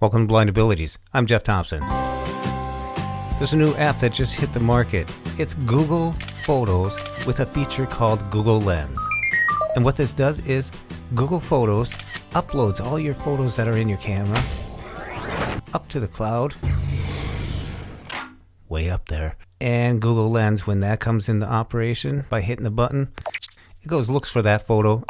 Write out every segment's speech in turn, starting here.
Welcome to Blind Abilities. I'm Jeff Thompson. There's a new app that just hit the market. It's Google Photos with a feature called Google Lens. And what this does is Google Photos uploads all your photos that are in your camera up to the cloud, way up there. And Google Lens, when that comes into operation by hitting the button, it goes, looks for that photo,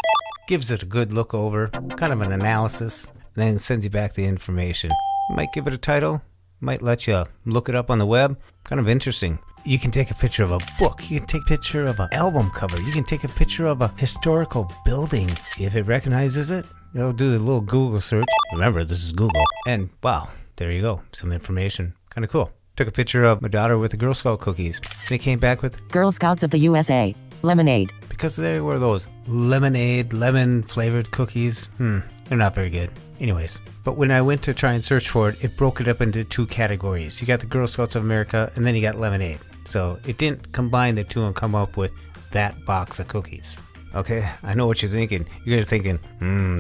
gives it a good look over, kind of an analysis, and then sends you back the information. Might give it a title, might let you look it up on the web. Kind of interesting. You can take a picture of a book. You can take a picture of an album cover. You can take a picture of a historical building. If it recognizes it, it'll do a little Google search. Remember, this is Google. And wow, there you go. Some information. Kind of cool. Took a picture of my daughter with the Girl Scout cookies. And it came back with Girl Scouts of the USA. Lemonade. Because they were those lemonade, lemon-flavored cookies. They're not very good. Anyways, but when I went to try and search for it, it broke it up into two categories. You got the Girl Scouts of America, and then you got lemonade. So it didn't combine the two and come up with that box of cookies. Okay, I know what you're thinking. You're thinking,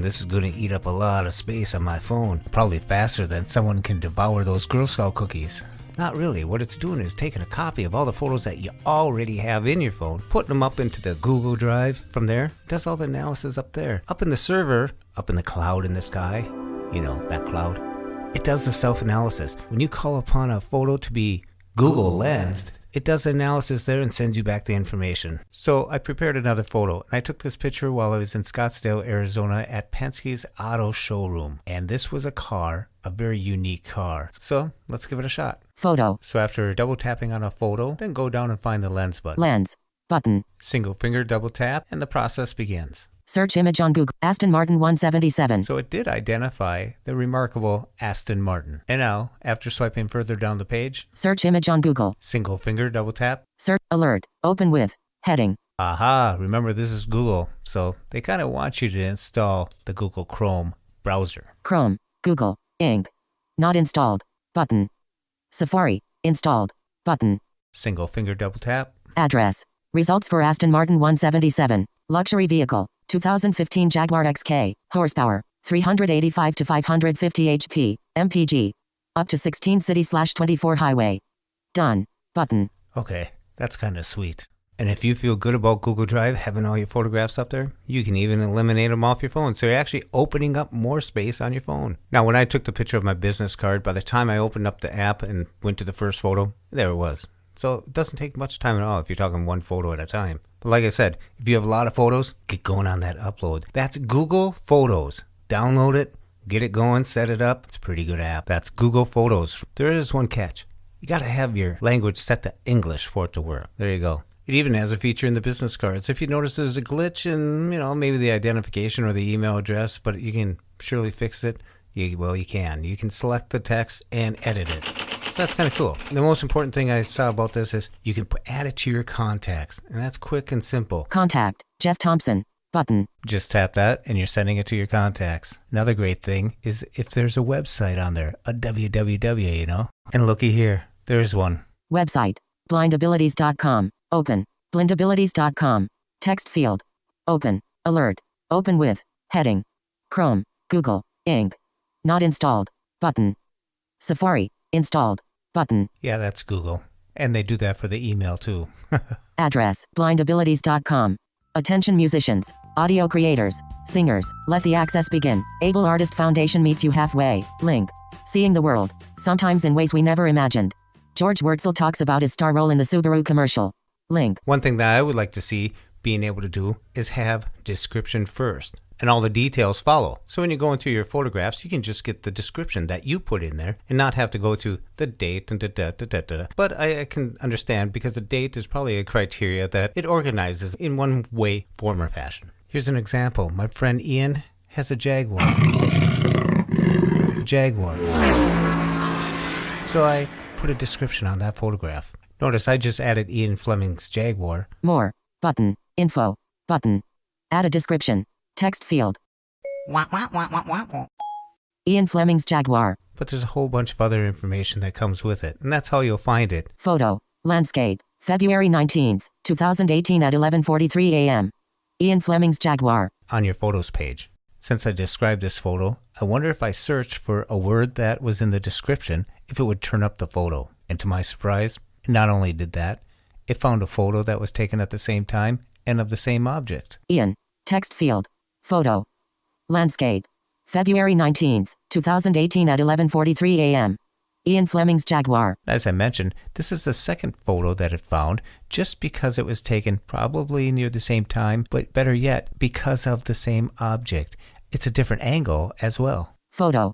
this is going to eat up a lot of space on my phone. Probably faster than someone can devour those Girl Scout cookies. Not really. What it's doing is taking a copy of all the photos that you already have in your phone, putting them up into the Google Drive. From there, it does all the analysis up there. Up in the server, up in the cloud in the sky, you know, that cloud, it does the self-analysis. When you call upon a photo to be Google Lensed, it does the analysis there and sends you back the information. So I prepared another photo, and I took this picture while I was in Scottsdale, Arizona at Penske's Auto Showroom. And this was a car, a very unique car. So let's give it a shot. Photo. So after double tapping on a photo, then go down and find the lens button. Lens. Button. Single finger double tap, and the process begins. Search image on Google. Aston Martin 177. So it did identify the remarkable Aston Martin. And now, after swiping further down the page, search image on Google. Single finger double tap. Search alert. Open with heading. Aha, remember this is Google. So they kind of want you to install the Google Chrome browser. Chrome. Google. Inc. Not installed. Button. Safari. Installed. Button. Single finger double tap. Address. Results for Aston Martin 177. Luxury vehicle. 2015 Jaguar XK. Horsepower. 385 to 550 HP. MPG. Up to 16 city/24 highway. Done. Button. Okay, that's kind of sweet. And if you feel good about Google Drive having all your photographs up there, you can even eliminate them off your phone. So you're actually opening up more space on your phone. Now, when I took the picture of my business card, by the time I opened up the app and went to the first photo, there it was. So it doesn't take much time at all if you're talking one photo at a time. But like I said, if you have a lot of photos, get going on that upload. That's Google Photos. Download it, get it going, set it up. It's a pretty good app. That's Google Photos. There is one catch. You got to have your language set to English for it to work. There you go. It even has a feature in the business cards. If you notice there's a glitch in, maybe the identification or the email address, but you can surely fix it. You can. You can select the text and edit it. That's kind of cool. The most important thing I saw about this is you can add it to your contacts, and that's quick and simple. Contact Jeff Thompson button. Just tap that, and you're sending it to your contacts. Another great thing is if there's a website on there, a www, And looky here, there's one. Website, blindabilities.com. Open, blindabilities.com. Text field. Open, alert. Open with, heading. Chrome, Google, Inc. Not installed, button. Safari, installed. Button. Yeah, that's Google. And they do that for the email too. Address, blindabilities.com. Attention musicians, audio creators, singers, let the access begin. Able Artist Foundation meets you halfway. Link. Seeing the world, sometimes in ways we never imagined. George Wurtzel talks about his star role in the Subaru commercial. Link. One thing that I would like to see being able to do is have description first. And all the details follow. So when you're going through your photographs, you can just get the description that you put in there and not have to go to the date and da-da-da-da-da. But I can understand because the date is probably a criteria that it organizes in one way, form, or fashion. Here's an example. My friend Ian has a Jaguar. So I put a description on that photograph. Notice I just added Ian Fleming's Jaguar. More. Button. Info. Button. Add a description. Text field. Ian Fleming's Jaguar. But there's a whole bunch of other information that comes with it, and that's how you'll find it. Photo. Landscape. February 19th, 2018 at 11:43 a.m. Ian Fleming's Jaguar. On your photos page. Since I described this photo, I wonder if I searched for a word that was in the description, if it would turn up the photo. And to my surprise, it not only did that, it found a photo that was taken at the same time and of the same object. Ian. Text field. Photo. Landscape. February 19th, 2018 at 11:43 a.m. Ian Fleming's Jaguar. As I mentioned, this is the second photo that it found just because it was taken probably near the same time, but better yet, because of the same object. It's a different angle as well. Photo.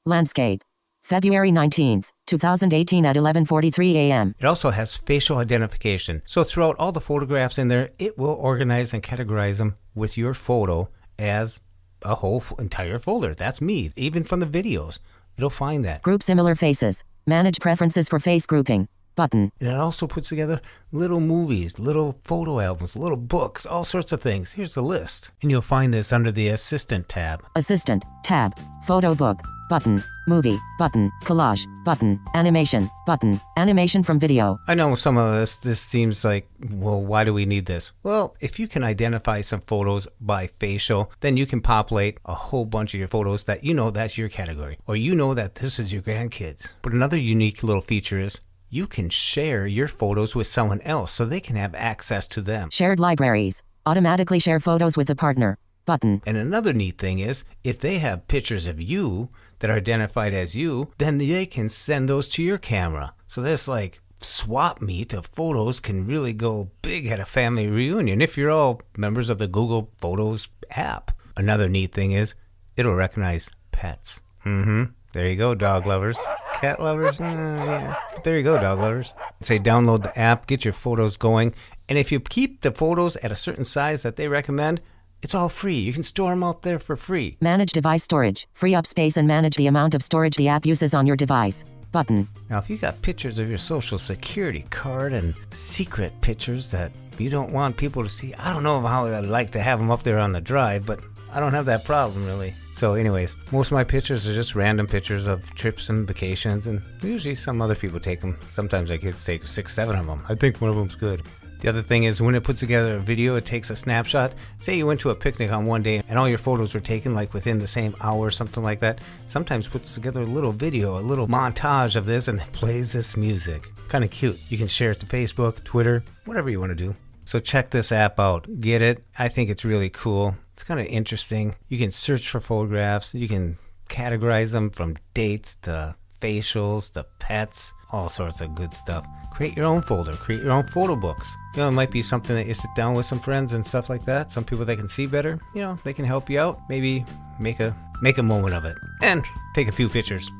Landscape. February 19th, 2018 at 11:43 a.m. It also has facial identification. So throughout all the photographs in there, it will organize and categorize them with your photo as a whole entire folder. That's me, even from the videos. It'll find that. Group similar faces. Manage preferences for face grouping. Button. And it also puts together little movies, little photo albums, little books, all sorts of things. Here's the list. And you'll find this under the Assistant tab. Assistant. Tab. Photo book. Button. Movie. Button. Collage. Button. Animation. Button. Animation from video. I know some of this seems like, well, why do we need this? Well, if you can identify some photos by facial, then you can populate a whole bunch of your photos that you know that's your category. Or you know that this is your grandkids. But another unique little feature is you can share your photos with someone else so they can have access to them. Shared libraries. Automatically share photos with a partner. Button. And another neat thing is, if they have pictures of you that are identified as you, then they can send those to your camera. So this like swap meet of photos can really go big at a family reunion if you're all members of the Google Photos app. Another neat thing is, it'll recognize pets. There you go, dog lovers. Cat lovers? Yeah. But there you go, dog lovers. Say download the app, get your photos going, and if you keep the photos at a certain size that they recommend, it's all free. You can store them out there for free. Manage device storage. Free up space and manage the amount of storage the app uses on your device. Button. Now, if you got pictures of your social security card and secret pictures that you don't want people to see, I don't know how I'd like to have them up there on the drive, but I don't have that problem, really. So anyways, most of my pictures are just random pictures of trips and vacations, and usually some other people take them. Sometimes I kids take 6, 7 of them. I think one of them's good. The other thing is when it puts together a video, it takes a snapshot. Say you went to a picnic on one day and all your photos were taken like within the same hour or something like that. Sometimes puts together a little video, a little montage of this, and it plays this music. Kind of cute. You can share it to Facebook, Twitter, whatever you want to do. So check this app out. Get it. I think it's really cool. It's kind of interesting. You can search for photographs. You can categorize them from dates to facials to pets, all sorts of good stuff. Create your own folder. Create your own photo books. You know, it might be something that you sit down with some friends and stuff like that. Some people that can see better, you know, they can help you out. Maybe make a moment of it. And take a few pictures.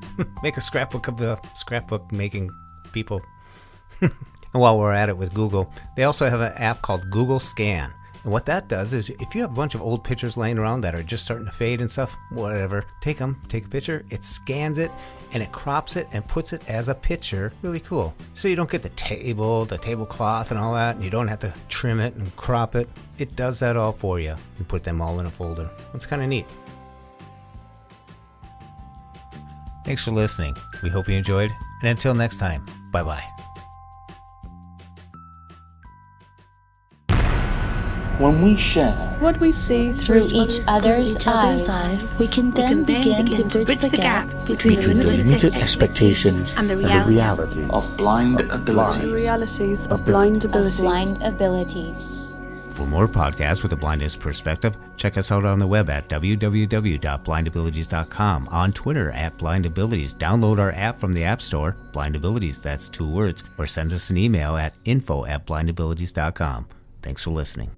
Make a scrapbook of the scrapbook making people. And while we're at it with Google, they also have an app called Google Scan. And what that does is if you have a bunch of old pictures laying around that are just starting to fade and stuff, whatever, take them, take a picture, it scans it, and it crops it and puts it as a picture. Really cool. So you don't get the tablecloth and all that, and you don't have to trim it and crop it. It does that all for you. You put them all in a folder. It's kind of neat. Thanks for listening. We hope you enjoyed. And until next time, bye-bye. When we share what we see through each other's eyes, we can then begin to bridge the gap between the limited expectations and the realities of blind abilities. The realities of blind abilities. For more podcasts with a blindness perspective, check us out on the web at www.blindabilities.com, on Twitter at blindabilities. Download our app from the App Store, blindabilities, that's 2 words, or send us an email at info@blindabilities.com. Thanks for listening.